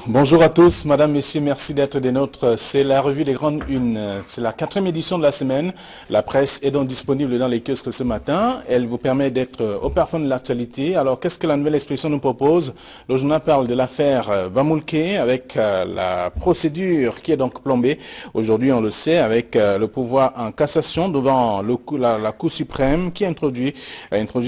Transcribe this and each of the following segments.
Bonjour à tous, madame, messieurs, merci d'être des nôtres. C'est la revue des grandes unes, c'est la 4e édition de la semaine. La presse est donc disponible dans les kiosques ce matin. Elle vous permet d'être au parfum de l'actualité. Alors, qu'est-ce que la Nouvelle Expression nous propose? Le journal parle de l'affaire Vamoulke avec la procédure qui est donc plombée. Aujourd'hui, on le sait, avec le pouvoir en cassation devant la Cour suprême qui a introduit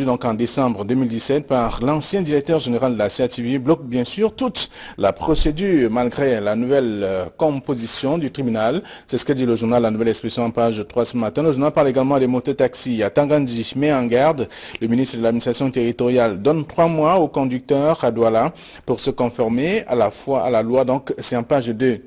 donc en décembre 2017 par l'ancien directeur général de la CATV, bloque bien sûr toute la procédure malgré la nouvelle composition du tribunal. C'est ce que dit le journal La Nouvelle Expression en page 3 ce matin. Le journal parle également des mototaxis à Tangandi, met en garde. Le ministre de l'administration territoriale donne 3 mois aux conducteurs à Douala pour se conformer à la loi. Donc c'est en page 2.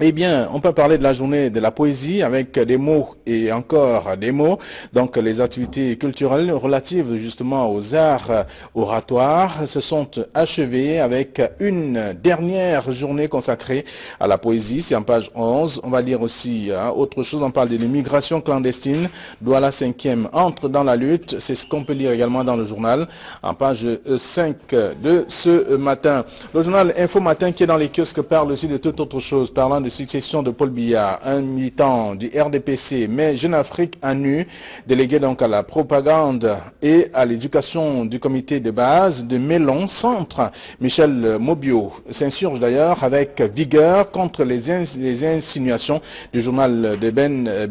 Eh bien, on peut parler de la journée de la poésie avec des mots et encore des mots. Donc, les activités culturelles relatives justement aux arts oratoires se sont achevées avec une dernière journée consacrée à la poésie. C'est en page 11. On va lire aussi autre chose. On parle de l'immigration clandestine. Douala 5e entre dans la lutte. C'est ce qu'on peut lire également dans le journal en page 5 de ce matin. Le journal Info Matin qui est dans les kiosques parle aussi de toute autre chose, parlant de succession de Paul Biya, un militant du RDPC, mais Jeune Afrique à nu, délégué donc à la propagande et à l'éducation du comité de base de Mélon Centre. Michel Mobio s'insurge d'ailleurs avec vigueur contre les insinuations du journal de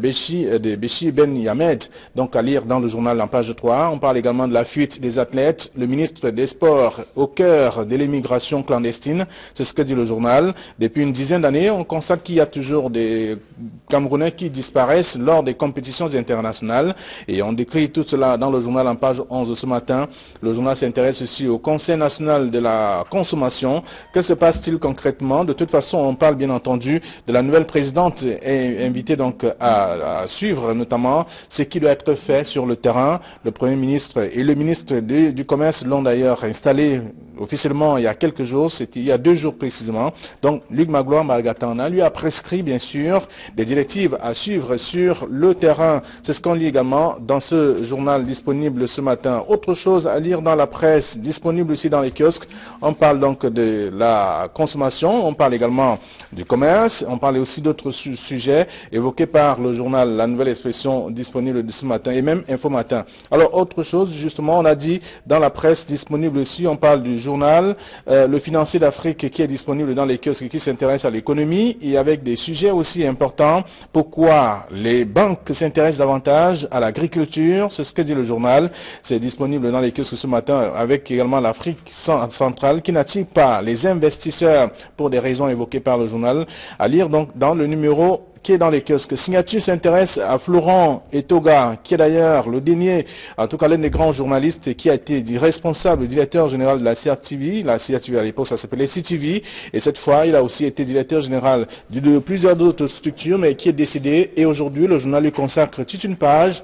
Béchi Ben Yamed, donc à lire dans le journal en page 3. On parle également de la fuite des athlètes, le ministre des Sports au cœur de l'immigration clandestine, c'est ce que dit le journal. Depuis une dizaine d'années, on constate qu'il y a toujours des Camerounais qui disparaissent lors des compétitions internationales et on décrit tout cela dans le journal en page 11 ce matin. Le journal s'intéresse aussi au Conseil national de la consommation. Que se passe-t-il concrètement? De toute façon, on parle bien entendu de la nouvelle présidente et invitée donc à suivre notamment ce qui doit être fait sur le terrain. Le Premier ministre et le ministre du Commerce l'ont d'ailleurs installé officiellement il y a quelques jours, c'était il y a 2 jours précisément. Donc Luc Magloire Margatana lui a prescrit bien sûr des directives à suivre sur le terrain. C'est ce qu'on lit également dans ce journal disponible ce matin. Autre chose à lire dans la presse, disponible aussi dans les kiosques. On parle donc de la consommation, on parle également du commerce, on parle aussi d'autres sujets évoqués par le journal La Nouvelle Expression disponible de ce matin et même Info Matin. Alors autre chose justement, on a dit dans la presse disponible aussi, on parle du journal Le Financier d'Afrique qui est disponible dans les kiosques et qui s'intéresse à l'économie et avec des sujets aussi importants. Pourquoi les banques s'intéressent davantage à l'agriculture? C'est ce que dit le journal. C'est disponible dans les kiosques ce matin avec également l'Afrique centrale qui n'attire pas les investisseurs pour des raisons évoquées par le journal. À lire donc dans le numéro qui est dans les kiosques. Signature s'intéresse à Florent Etoga, qui est d'ailleurs le dernier, en tout cas l'un des grands journalistes qui a été responsable, directeur général de la CATV. La CATV à l'époque, ça s'appelait CTV. Et cette fois, il a aussi été directeur général de plusieurs autres structures, mais qui est décédé. Et aujourd'hui, le journal lui consacre toute une page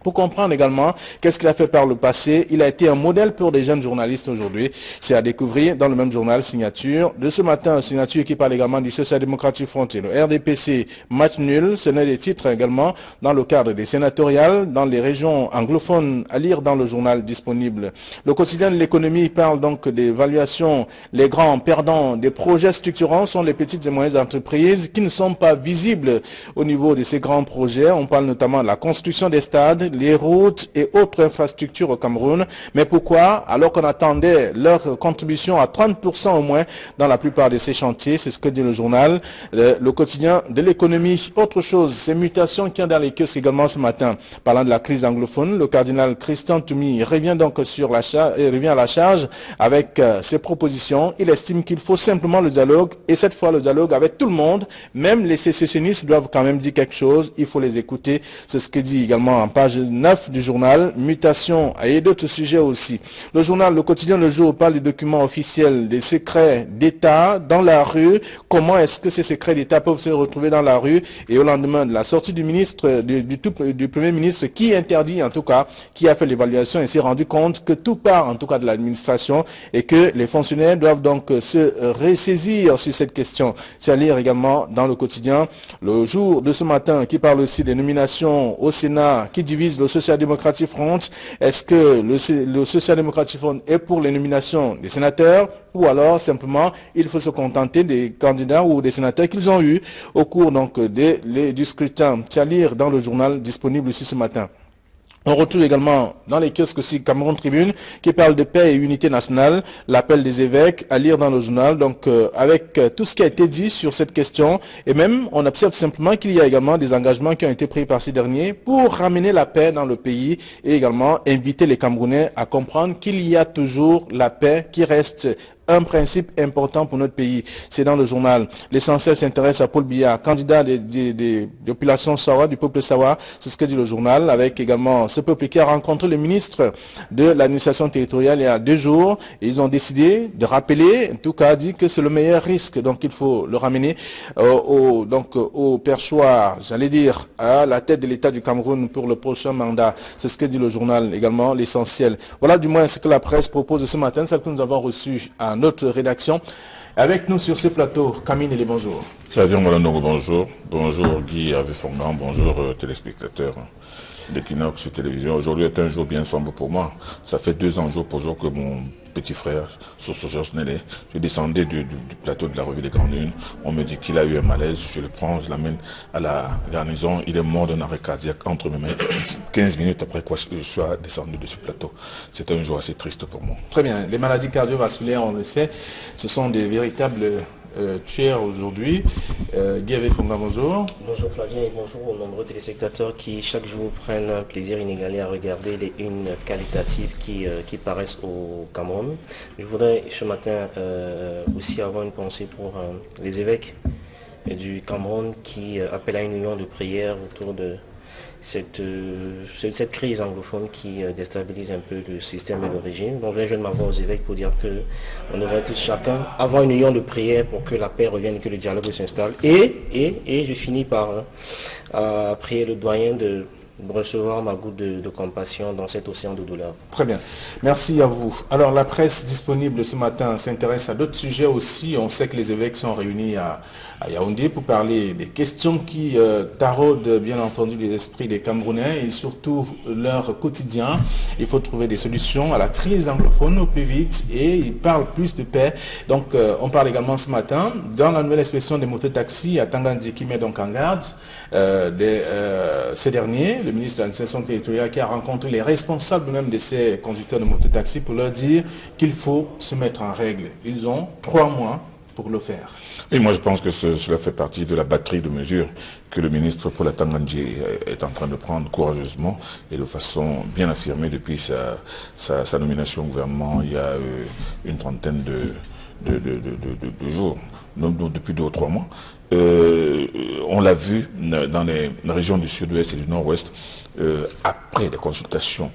pour comprendre également qu'est-ce qu'il a fait par le passé. Il a été un modèle pour des jeunes journalistes aujourd'hui. C'est à découvrir dans le même journal Signature. De ce matin, Signature qui parle également du Social Democratic Front et le RDPC match nul. Ce n'est des titres également dans le cadre des sénatoriales dans les régions anglophones à lire dans le journal disponible. Le quotidien de l'économie parle donc d'évaluation. Les grands perdants des projets structurants sont les petites et moyennes entreprises qui ne sont pas visibles au niveau de ces grands projets. On parle notamment de la construction des stades, les routes et autres infrastructures au Cameroun. Mais pourquoi? Alors qu'on attendait leur contribution à 30% au moins dans la plupart de ces chantiers. C'est ce que dit le journal, le quotidien de l'économie. Autre chose, ces mutations qu'il y a dans les kiosques également ce matin. Parlant de la crise anglophone, le cardinal Christian Toumi revient donc revient à la charge avec ses propositions. Il estime qu'il faut simplement le dialogue et cette fois le dialogue avec tout le monde. Même les sécessionnistes doivent quand même dire quelque chose. Il faut les écouter. C'est ce que dit également en page 9 du journal, mutation et d'autres sujets aussi. Le journal Le Quotidien Le Jour parle des documents officiels, des secrets d'État dans la rue. Comment est-ce que ces secrets d'État peuvent se retrouver dans la rue? Et au lendemain de la sortie du ministre, du Premier ministre qui interdit en tout cas, qui a fait l'évaluation et s'est rendu compte que tout part en tout cas de l'administration et que les fonctionnaires doivent donc se ressaisir sur cette question. C'est à lire également dans Le Quotidien Le Jour de ce matin qui parle aussi des nominations au Sénat qui divise vise le Social Democratic Front. Est-ce que le Social Democratic Front est pour les nominations des sénateurs ou alors simplement il faut se contenter des candidats ou des sénateurs qu'ils ont eu au cours donc du scrutin. C'est à lire dans le journal disponible ici ce matin. On retrouve également dans les kiosques aussi Cameroun Tribune qui parle de paix et unité nationale, l'appel des évêques à lire dans le journal. Donc avec tout ce qui a été dit sur cette question et même on observe simplement qu'il y a également des engagements qui ont été pris par ces derniers pour ramener la paix dans le pays et également inviter les Camerounais à comprendre qu'il y a toujours la paix qui reste un principe important pour notre pays. C'est dans le journal. L'essentiel s'intéresse à Paul Biya, candidat des populations Sawa, du peuple Sawa. C'est ce que dit le journal, avec également ce peuple qui a rencontré le ministre de l'administration territoriale il y a 2 jours. Et ils ont décidé de rappeler, en tout cas, dit que c'est le meilleur risque. Donc il faut le ramener au perchoir, j'allais dire, à la tête de l'État du Cameroun pour le prochain mandat. C'est ce que dit le journal également, l'essentiel. Voilà du moins ce que la presse propose ce matin, celle que nous avons reçue à notre rédaction. Avec nous sur ce plateau, Camille et les bonjour. Bonjour. Bonjour Guy Avifongan, bonjour téléspectateurs d'Equinox sur télévision. Aujourd'hui est un jour bien sombre pour moi. Ça fait 2 ans jour pour jour que mon petit frère, Soso Georges Nélé, je descendais du plateau de la revue des Grandes Unes. On me dit qu'il a eu un malaise, je le prends, je l'amène à la garnison. Il est mort d'un arrêt cardiaque entre mes mains. 15 minutes après quoi je sois descendu de ce plateau. C'est un jour assez triste pour moi. Très bien. Les maladies cardiovasculaires, on le sait, ce sont des véritables tueurs aujourd'hui. Guy Avifonga, bonjour. Bonjour Flavien et bonjour aux nombreux téléspectateurs qui chaque jour prennent un plaisir inégalé à regarder les unes qualitatives qui paraissent au Cameroun. Je voudrais ce matin aussi avoir une pensée pour les évêques du Cameroun qui appellent à une union de prière autour de cette crise anglophone qui déstabilise un peu le système et le régime. Donc je viens de m'avoir aux évêques pour dire qu'on devrait tous chacun avoir une union de prière pour que la paix revienne et que le dialogue s'installe. Et je finis par prier le doyen de recevoir ma goutte de compassion dans cet océan de douleur. Très bien. Merci à vous. Alors la presse disponible ce matin s'intéresse à d'autres sujets aussi. On sait que les évêques sont réunis à Yaoundé pour parler des questions qui taraudent bien entendu les esprits des Camerounais et surtout leur quotidien. Il faut trouver des solutions à la crise anglophone au plus vite et ils parlent plus de paix. Donc on parle également ce matin dans la nouvelle inspection des mototaxis à Tangandji qui met donc en garde ces derniers, le ministre de l'administration territoriale qui a rencontré les responsables même de ces conducteurs de mototaxi pour leur dire qu'il faut se mettre en règle. Ils ont 3 mois pour le faire. Et moi je pense que cela fait partie de la batterie de mesures que le ministre pour la Tangandji est en train de prendre courageusement et de façon bien affirmée depuis sa nomination au gouvernement il y a une trentaine de jours, donc depuis 2 ou 3 mois. On l'a vu dans les régions du sud-ouest et du nord-ouest, après les consultations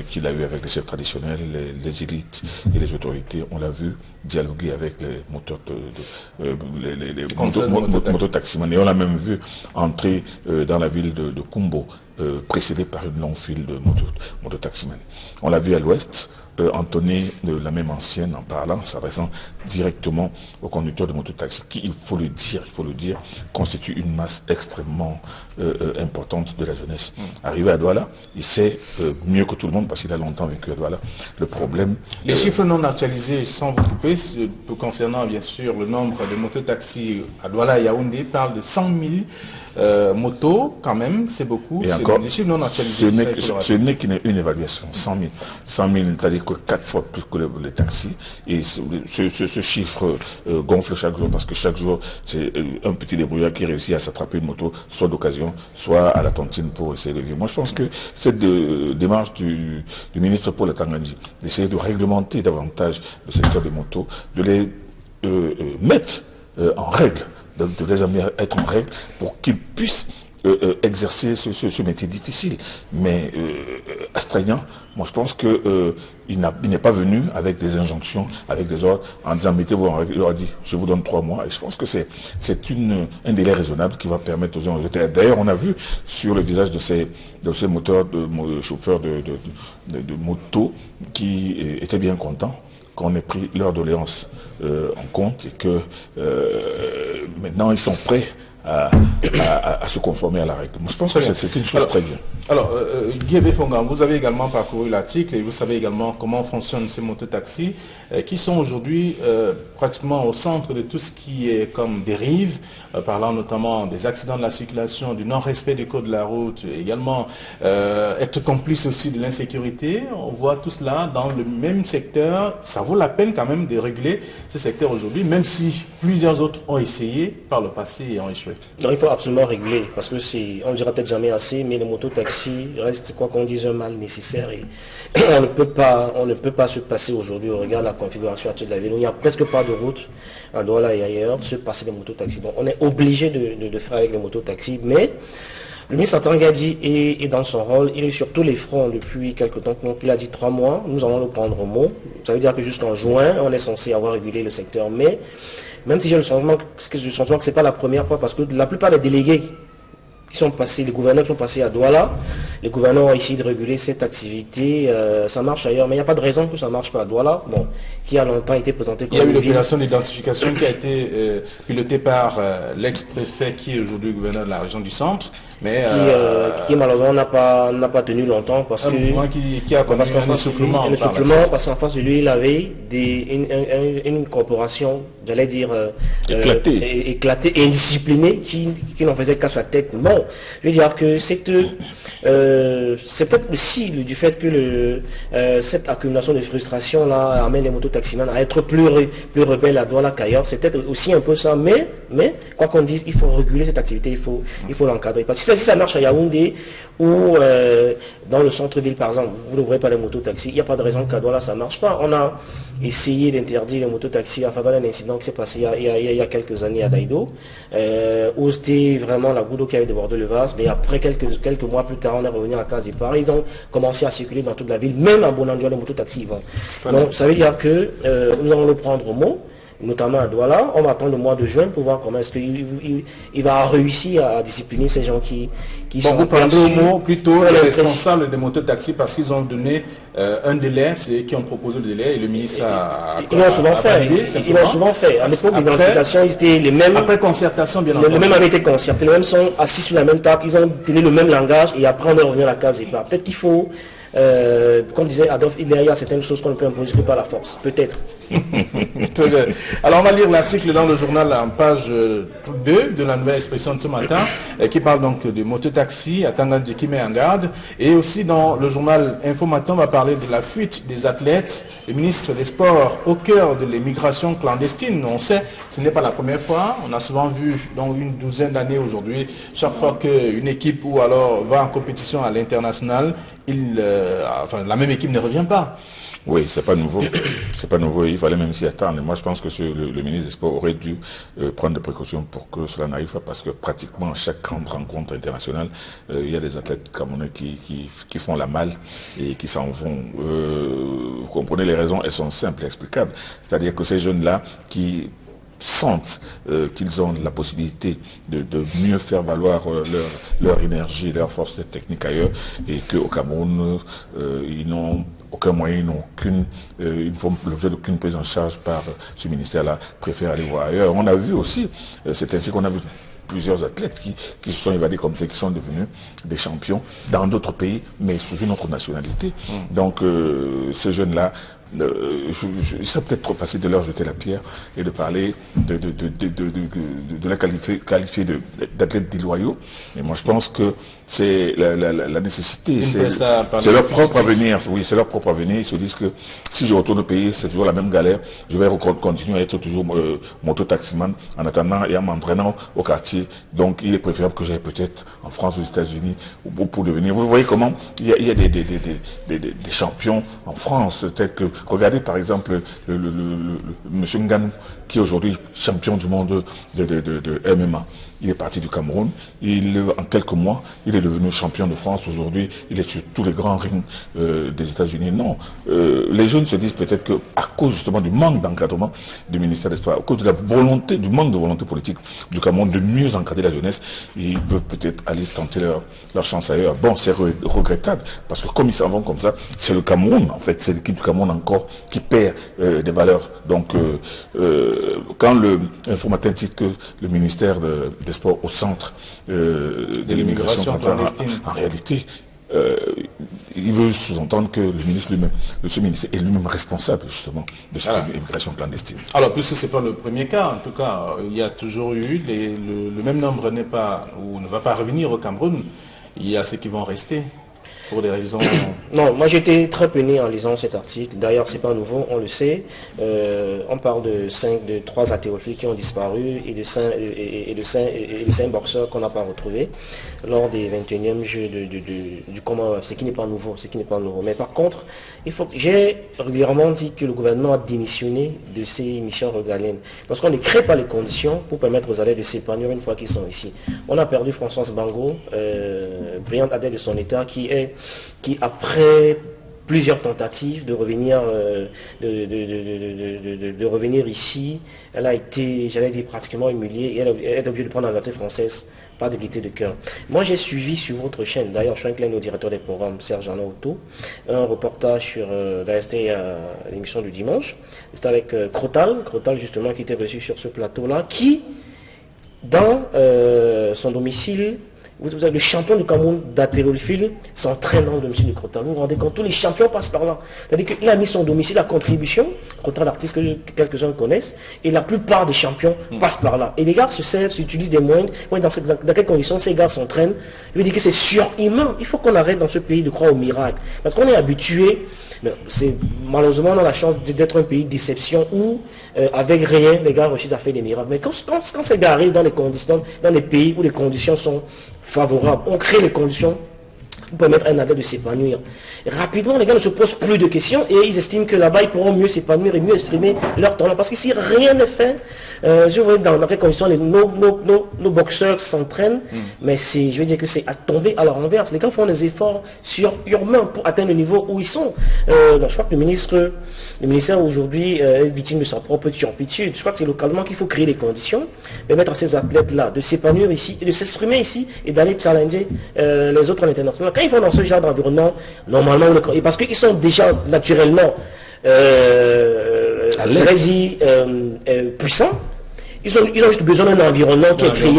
qu'il a eues avec les chefs traditionnels, les élites et les autorités, on l'a vu dialoguer avec les mototaximans. Et on l'a même vu entrer dans la ville de Kumbo, précédé par une longue file de mototaximens. On l'a vu à l'ouest, entonner la même ancienne en parlant, s'adressant directement aux conducteurs de mototaxi, qui, il faut le dire, constitue une masse extrêmement importante de la jeunesse. Arrivé à Douala, il sait mieux que tout le monde, parce qu'il a longtemps vécu à Douala, le problème... Les chiffres non actualisés, sans vous couper, concernant bien sûr le nombre de mototaxis à Douala et Yaoundé, parlent de 100 000 motos, quand même, c'est beaucoup. Et encore, des chiffres non actualisés. Ce n'est qu'une évaluation, 100 000. 100 000, c'est-à-dire que 4 fois plus que les taxis. Et ce chiffre gonfle chaque jour, parce que chaque jour, c'est un petit débrouillard qui réussit à s'attraper une moto, soit d'occasion, soit à la tontine pour essayer de vivre. Moi, je pense que cette démarche du ministre pour la Tangandji, d'essayer de réglementer davantage le secteur des motos, de les mettre en règle, de les amener à être en règle pour qu'ils puissent exercer ce métier difficile, mais astreignant. Moi, je pense qu'il n'est pas venu avec des injonctions, avec des ordres, en disant mettez-vous en règle. Il leur a dit je vous donne 3 mois. Et je pense que c'est un délai raisonnable qui va permettre aux uns aux autres. D'ailleurs, on a vu sur le visage de ces chauffeurs de moto qui étaient bien contents qu'on ait pris leur doléance en compte et que maintenant ils sont prêts à se conformer à la règle. Moi, je pense que c'est une chose très bien. Alors, Guy Fongan, vous avez également parcouru l'article et vous savez également comment fonctionnent ces mototaxis qui sont aujourd'hui pratiquement au centre de tout ce qui est comme dérive, parlant notamment des accidents de la circulation, du non-respect du code de la route, également être complice aussi de l'insécurité. On voit tout cela dans le même secteur. Ça vaut la peine quand même de réguler ce secteur aujourd'hui, même si plusieurs autres ont essayé par le passé et ont échoué. Non, il faut absolument réguler, parce que on ne dira peut-être jamais assez, mais les mototaxis reste, quoi qu'on dise, un mal nécessaire et on ne peut pas se passer aujourd'hui au regard de la configuration actuelle de la ville. Il n'y a presque pas de route à Douala et ailleurs de se passer des mototaxis. Donc on est obligé de faire avec les mototaxis, mais le ministre Atangadi est dans son rôle, il est sur tous les fronts depuis quelques temps. Donc il a dit 3 mois, nous allons le prendre au mot. Ça veut dire que jusqu'en juin, on est censé avoir régulé le secteur, mais même si j'ai le sentiment que ce n'est pas la première fois, parce que la plupart des délégués qui sont passés, les gouverneurs qui sont passés à Douala, les gouverneurs ont essayé de réguler cette activité, ça marche ailleurs, mais il n'y a pas de raison que ça ne marche pas à Douala, bon, qui a longtemps été présenté comme... Il y a eu l'opération d'identification qui a été pilotée par l'ex-préfet qui est aujourd'hui gouverneur de la région du centre, mais qui malheureusement n'a pas tenu longtemps parce que qui a connu un essoufflement. Parce qu'en face de lui, il avait une corporation, j'allais dire éclatée et indisciplinée qui n'en faisait qu'à sa tête. Bon, je veux dire que c'est peut-être aussi du fait que cette accumulation de frustration là amène les mototaximans à être plus rebelles à Douala qu'ailleurs. C'est peut-être aussi un peu ça, mais quoi qu'on dise, il faut réguler cette activité, il faut l'encadrer. Parce que si ça marche à Yaoundé ou dans le centre-ville par exemple, vous ne voyez pas les mototaxis, il n'y a pas de raison qu'à Douala ça ne marche pas. On a essayé d'interdire les mototaxis à faveur d'un incident qui s'est passé il y a quelques années à Daïdo, où c'était vraiment la goutte d'eau qui avait débordé le vase, mais après quelques mois plus tard, on est revenu à la case départ. Ils ont commencé à circuler dans toute la ville, même à Bonanjoua, les mototaxis vont. Donc ça veut dire que nous allons le prendre au mot, notamment à Douala. On va attendre le mois de juin pour voir comment est-ce qu'il va réussir à discipliner ces gens qui sont... Vous prendrez au mot plutôt les responsables des mototaxis parce qu'ils ont donné un délai, c'est eux qui ont proposé le délai et le ministre a... Ils l'ont souvent fait. Ils l'ont souvent fait. À l'époque d'identification, ils étaient les mêmes... Après concertation, bien entendu. Les mêmes avaient été concertés, les mêmes sont assis sur la même table, ils ont tenu le même langage et après on est revenu à la case départ. Peut-être qu'il faut... comme disait Adolphe Hitler, il y a certaines choses qu'on ne peut imposer que par la force, peut-être. Très bien. Alors on va lire l'article dans le journal en page 2 de la Nouvelle Expression de ce matin qui parle donc de mototaxi à Tangandji qui met en garde, et aussi dans le journal Info Matin on va parler de la fuite des athlètes. Le ministre des Sports au cœur de l'immigration clandestine. On sait, ce n'est pas la première fois, on a souvent vu dans une douzaine d'années aujourd'hui, chaque fois qu'une équipe ou alors va en compétition à l'international, la même équipe ne revient pas. Oui, c'est pas nouveau. C'est pas nouveau. Il fallait même s'y attendre. Et moi, je pense que le ministre des Sports aurait dû prendre des précautions pour que cela n'arrive pas, parce que pratiquement à chaque grande rencontre internationale, il y a des athlètes camerounais qui font la malle et qui s'en vont. Vous comprenez, les raisons, elles sont simples et explicables. C'est-à-dire que ces jeunes-là qui sentent qu'ils ont la possibilité de mieux faire valoir leur énergie, leur force technique ailleurs, et qu'au Cameroun, ils n'ont aucun moyen, ils ne font l'objet d'aucune prise en charge par ce ministère-là, préfèrent aller voir ailleurs. On a vu aussi, c'est ainsi qu'on a vu plusieurs athlètes qui se sont évadés comme ça, qui sont devenus des champions dans d'autres pays, mais sous une autre nationalité. Donc ces jeunes-là, il serait peut-être trop facile de leur jeter la pierre et de parler de la qualifier d'athlètes déloyaux. Mais moi je pense que c'est la nécessité, c'est leur propre avenir. Oui, c'est leur propre avenir. Ils se disent que si je retourne au pays, c'est toujours la même galère. Je vais continuer à être toujours moto-taximan en attendant et en m'entraînant au quartier. Donc il est préférable que j'aille peut-être en France ou aux États-Unis pour devenir. Vous voyez comment il y a des champions en France, tels que... Regardez par exemple monsieur Nganou, qui est aujourd'hui champion du monde de MMA. Il est parti du Cameroun, en quelques mois, il est devenu champion de France. Aujourd'hui, il est sur tous les grands rings des États-Unis. Non, les jeunes se disent peut-être qu'à cause justement du manque d'encadrement du ministère des Sports, à cause de du manque de volonté politique du Cameroun de mieux encadrer la jeunesse, ils peuvent peut-être aller tenter leur chance ailleurs. Bon, c'est regrettable, parce que comme ils s'en vont comme ça, c'est le Cameroun, en fait, c'est l'équipe du Cameroun encore qui perd des valeurs. Donc, quand l'Info Matin dit que le ministère des Sports au centre de l'immigration clandestine, en réalité, il veut sous-entendre que le ministre lui-même, ce ministre est lui-même responsable justement de cette immigration clandestine. Alors, puisque ce n'est pas le premier cas, en tout cas, il y a toujours eu, le même nombre n'est pas, ou ne va pas revenir au Cameroun. Il y a ceux qui vont rester. Pour des raisons... Non, moi j'étais très peiné en lisant cet article. D'ailleurs, c'est pas nouveau, on le sait. On parle de 3 athérophiles qui ont disparu et de 5 boxeurs qu'on n'a pas retrouvés lors des 21e Jeux du Commonwealth. Ce qui n'est pas nouveau, Mais par contre, j'ai régulièrement dit que le gouvernement a démissionné de ces missions régaliennes. Parce qu'on ne crée pas les conditions pour permettre aux adeptes de s'épanouir une fois qu'ils sont ici. On a perdu Françoise Bango, brillante adepte de son État, qui après plusieurs tentatives de revenir, de revenir ici, elle a été, j'allais dire, pratiquement humiliée et elle est obligée de prendre la nationalité française, pas de gaieté de cœur. Moi j'ai suivi sur votre chaîne, d'ailleurs je suis inclin au directeur des programmes, Serge Arnaud, un reportage sur l'AST à l'émission du dimanche. C'était avec Crotal justement qui était reçu sur ce plateau-là, qui, dans son domicile, vous avez le champion du Cameroun d'haltérophile s'entraîne dans le domicile de Crotal. Vous vous rendez compte, tous les champions passent par là. C'est-à-dire qu'il a mis son domicile à contribution, Crotal, l'artiste que quelques-uns connaissent, et la plupart des champions passent par là. Et les gars s'utilisent des moyens, dans quelles conditions ces gars s'entraînent. Je veux dire que c'est surhumain. Il faut qu'on arrête dans ce pays de croire au miracle. Parce qu'on est habitué, c'est malheureusement on a la chance d'être un pays de déception où avec rien les gars réussissent à faire des miracles. Mais quand ces gars arrivent dans des pays où les conditions sont favorables, on crée les conditions pour permettre à un adepte de s'épanouir. Rapidement, les gars ne se posent plus de questions et ils estiment que là-bas, ils pourront mieux s'épanouir et mieux exprimer leur talent. Parce que si rien n'est fait, je vois dans quelles conditions nos boxeurs s'entraînent, mais je veux dire que c'est à tomber à leur renverse. Les gars font des efforts surhumains pour atteindre le niveau où ils sont. Donc je crois que le ministère aujourd'hui est victime de sa propre turpitude. Je crois que c'est localement qu'il faut créer les conditions, permettre à ces athlètes-là de s'épanouir ici, et de s'exprimer ici, et d'aller challenger les autres à l'international. Quand ils vont dans ce genre d'environnement, normalement, parce qu'ils sont déjà naturellement puissants, ils ont juste besoin d'un environnement qui est créé.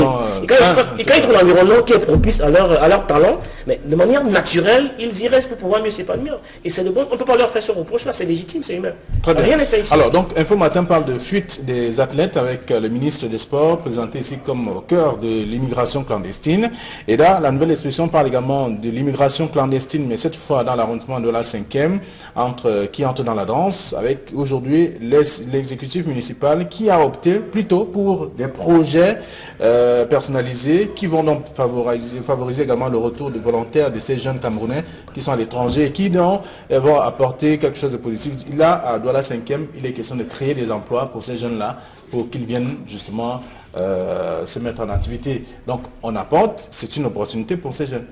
Et quand ils trouvent un environnement qui est propice à leur talent, mais de manière naturelle, ils y restent pour pouvoir mieux s'épanouir. Et c'est de bon, on ne peut pas leur faire ce reproche-là, c'est légitime, c'est humain. Rien n'est fait ici. Alors, donc, Info Matin parle de fuite des athlètes avec le ministre des Sports, présenté ici comme au cœur de l'immigration clandestine. Et là, la nouvelle expression parle également de l'immigration clandestine, mais cette fois dans l'arrondissement de la 5e, qui entre dans la danse, avec aujourd'hui l'exécutif municipal qui a opté plutôt pour des projets personnalisés qui vont donc favoriser également le retour de volontaires de ces jeunes Camerounais qui sont à l'étranger et qui donc vont apporter quelque chose de positif. Là, à Douala 5e, il est question de créer des emplois pour ces jeunes-là, pour qu'ils viennent justement se mettre en activité. Donc on apporte, c'est une opportunité pour ces jeunes.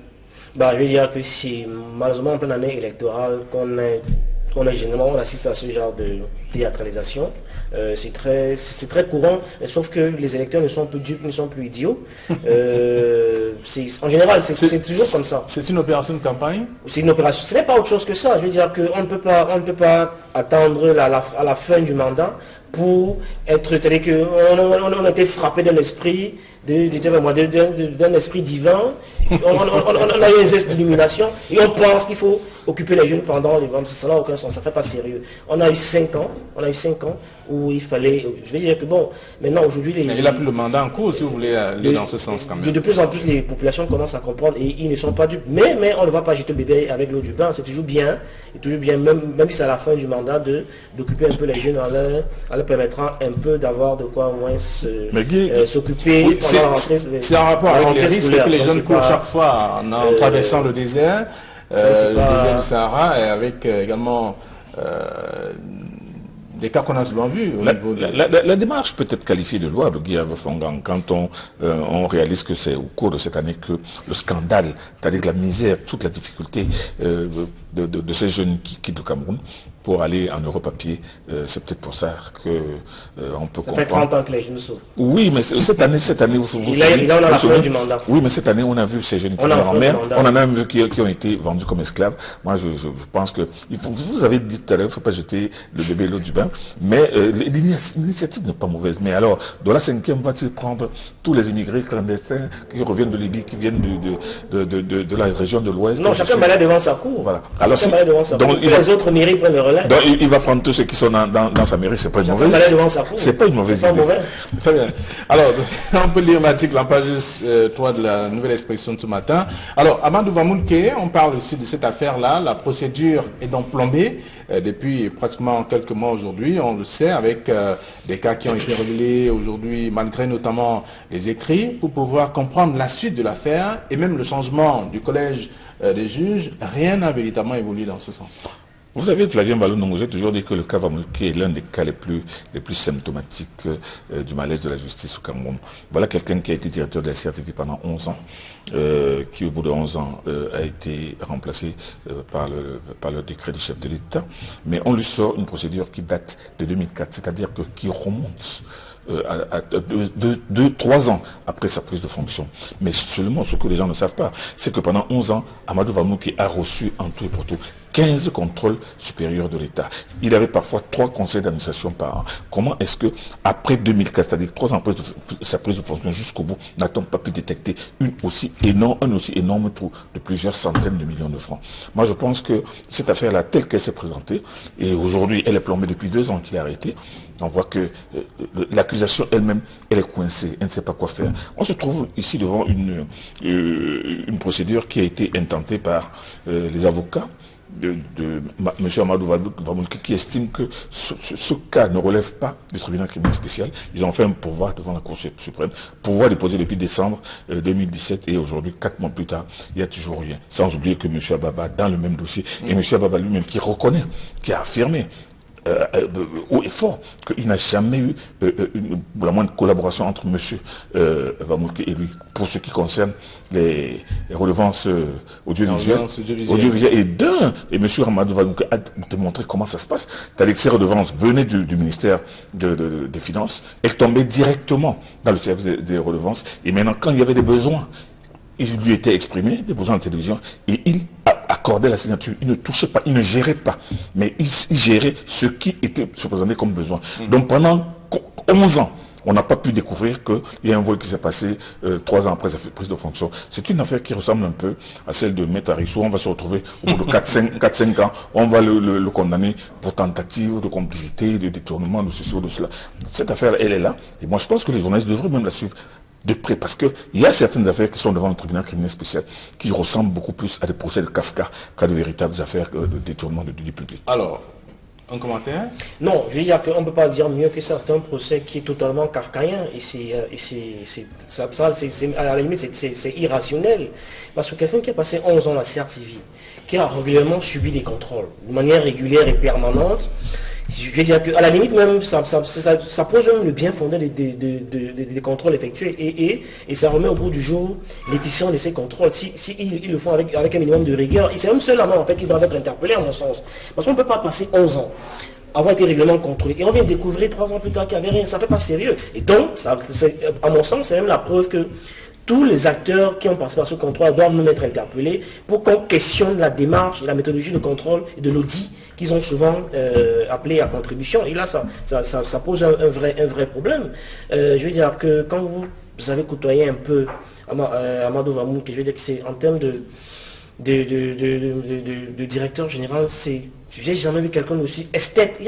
Je veux dire que c'est malheureusement en pleine année électorale qu'on assiste à ce genre de théâtralisation. C'est très courant, sauf que les électeurs ne sont plus dupes, ne sont plus idiots. En général, c'est toujours comme ça. C'est une opération de campagne? C'est une opération. Ce n'est pas autre chose que ça. Je veux dire qu'on ne peut pas attendre à la fin du mandat pour être... C'est-à-dire qu'on a été frappé d'un esprit, d'un esprit divin. On a eu un geste d'illumination et on pense qu'il faut occuper les jeunes pendant les ventes. Ça n'a aucun sens, ça ne fait pas sérieux. On a eu 5 ans où il fallait... Je veux dire que bon, maintenant aujourd'hui... Il n'a plus le mandat en cours si vous voulez aller dans ce sens quand même. De plus en plus, les populations commencent à comprendre et ils ne sont pas dupes. Mais on ne va pas jeter le bébé avec l'eau du bain. C'est toujours bien, même si c'est à la fin du mandat, d'occuper un peu les jeunes en leur permettra un peu d'avoir de quoi au moins s'occuper. Oui, c'est un rapport avec les risques que les jeunes courent chaque fois en traversant le désert, le désert du Sahara, et avec également des cas qu'on a souvent vus au niveau de... La démarche peut être qualifiée de louable, Guy Fongang, quand on réalise que c'est au cours de cette année que le scandale, c'est-à-dire la misère, toute la difficulté de ces jeunes qui quittent le Cameroun, pour aller en Europe à pied. C'est peut-être pour ça que on peut comprendre. Ça fait 30 ans que les jeunes souffrent. Oui, mais cette année, il en a la fin du mandat. Oui, mais cette année, on a vu ces jeunes qui meurent en mer. On en a même vu qui ont été vendus comme esclaves. Moi, je pense que vous avez dit tout à l'heure, il ne faut pas jeter le bébé l'eau du bain. Mais l'initiative n'est pas mauvaise. Mais alors, dans la 5e, va-t-il prendre tous les immigrés clandestins qui reviennent de Libye, qui viennent de la région de l'Ouest? Non, chacun va devant sa cour. Voilà. Alors, les autres mairies prennent le relais. Donc, il va prendre tous ceux qui sont dans sa mairie. C'est pas une mauvaise idée. C'est pas une mauvaise idée. Très bien. Alors, on peut lire l'article en page 3 de la Nouvelle Expression de ce matin. Alors, Amadou Vamoulke, on parle aussi de cette affaire-là. La procédure est donc plombée depuis pratiquement quelques mois aujourd'hui. On le sait, avec des cas qui ont été révélés aujourd'hui, malgré notamment les écrits, pour pouvoir comprendre la suite de l'affaire et même le changement du collège des juges. Rien n'a véritablement évolué dans ce sens. Vous savez, Flavien Balou, j'ai toujours dit que le cas Vamoulke est l'un des cas les plus symptomatiques du malaise de la justice au Cameroun. Voilà quelqu'un qui a été directeur de la CRTV pendant 11 ans, qui au bout de 11 ans a été remplacé par le décret du chef de l'État. Mais on lui sort une procédure qui date de 2004, c'est-à-dire qui remonte à 3 ans après sa prise de fonction. Mais seulement ce que les gens ne savent pas, c'est que pendant 11 ans, Amadou Vamoulke a reçu en tout et pour tout 15 contrôles supérieurs de l'État. Il avait parfois 3 conseils d'administration par an. Comment est-ce que, après 2004, c'est-à-dire 3 ans après sa prise de fonction jusqu'au bout, n'a-t-on pas pu détecter un aussi énorme trou de plusieurs centaines de millions de francs? Moi, je pense que cette affaire-là, telle qu'elle s'est présentée, et aujourd'hui, elle est plombée depuis 2 ans qu'il est arrêté, on voit que l'accusation elle-même, elle est coincée, elle ne sait pas quoi faire. On se trouve ici devant une procédure qui a été intentée par les avocats de M. Amadou Vamoulke, qui estime que ce cas ne relève pas du tribunal criminel spécial. Ils ont fait un pourvoi devant la Cour suprême, pourvoi déposé depuis décembre 2017, et aujourd'hui, 4 mois plus tard, il n'y a toujours rien. Sans oublier que M. Ababa, dans le même dossier, et M. Ababa lui-même qui reconnaît, qui a affirmé haut et fort qu'il n'a jamais eu la moindre collaboration entre M. Vamoulke et lui pour ce qui concerne les redevances audiovisuelles et M. Amadou Vamoulke a démontré comment ça se passe. C'est-à-dire que ces redevances venaient du ministère des Finances, elles tombaient directement dans le service des redevances, et maintenant quand il y avait des besoins, il lui était exprimé, des besoins de télévision, et il accordait la signature. Il ne touchait pas, il ne gérait pas, mais il gérait ce qui était se présenté comme besoin. Donc pendant 11 ans, on n'a pas pu découvrir qu'il y a un vol qui s'est passé 3 ans après sa prise de fonction. C'est une affaire qui ressemble un peu à celle de Maître Arissou. On va se retrouver au bout de 4-5 ans, on va le condamner pour tentative de complicité, de détournement, de ceci ou de cela. Cette affaire, elle est là, et moi je pense que les journalistes devraient même la suivre de près, parce qu'il y a certaines affaires qui sont devant le tribunal criminel spécial qui ressemblent beaucoup plus à des procès de Kafka qu'à de véritables affaires de détournement de deniers publics. Alors, un commentaire? Non, je veux dire qu'on ne peut pas dire mieux que ça. C'est un procès qui est totalement kafkaïen, et à la limite c'est irrationnel. Parce que quelqu'un qui a passé 11 ans à la CRTV, qui a régulièrement subi des contrôles de manière régulière et permanente, je veux dire qu'à la limite même, ça pose même le bien fondé des contrôles effectués, et ça remet au bout du jour l'efficience de ces contrôles. Si ils le font avec un minimum de rigueur, et c'est même seulement en fait qu'ils doivent être interpellés en mon sens. Parce qu'on ne peut pas passer 11 ans, avoir été régulièrement contrôlé, et on vient découvrir 3 ans plus tard qu'il n'y avait rien. Ça ne fait pas sérieux. Et donc, à mon sens, c'est même la preuve que tous les acteurs qui ont participé à ce contrôle doivent nous être interpellés pour qu'on questionne la démarche et la méthodologie de contrôle et de l'audit qu'ils ont souvent appelé à contribution. Et là, ça pose un vrai problème. Je veux dire que quand vous avez côtoyé un peu Amadou Vamoulke, je veux dire que c'est en termes de directeur général, j'ai jamais vu quelqu'un aussi esthète.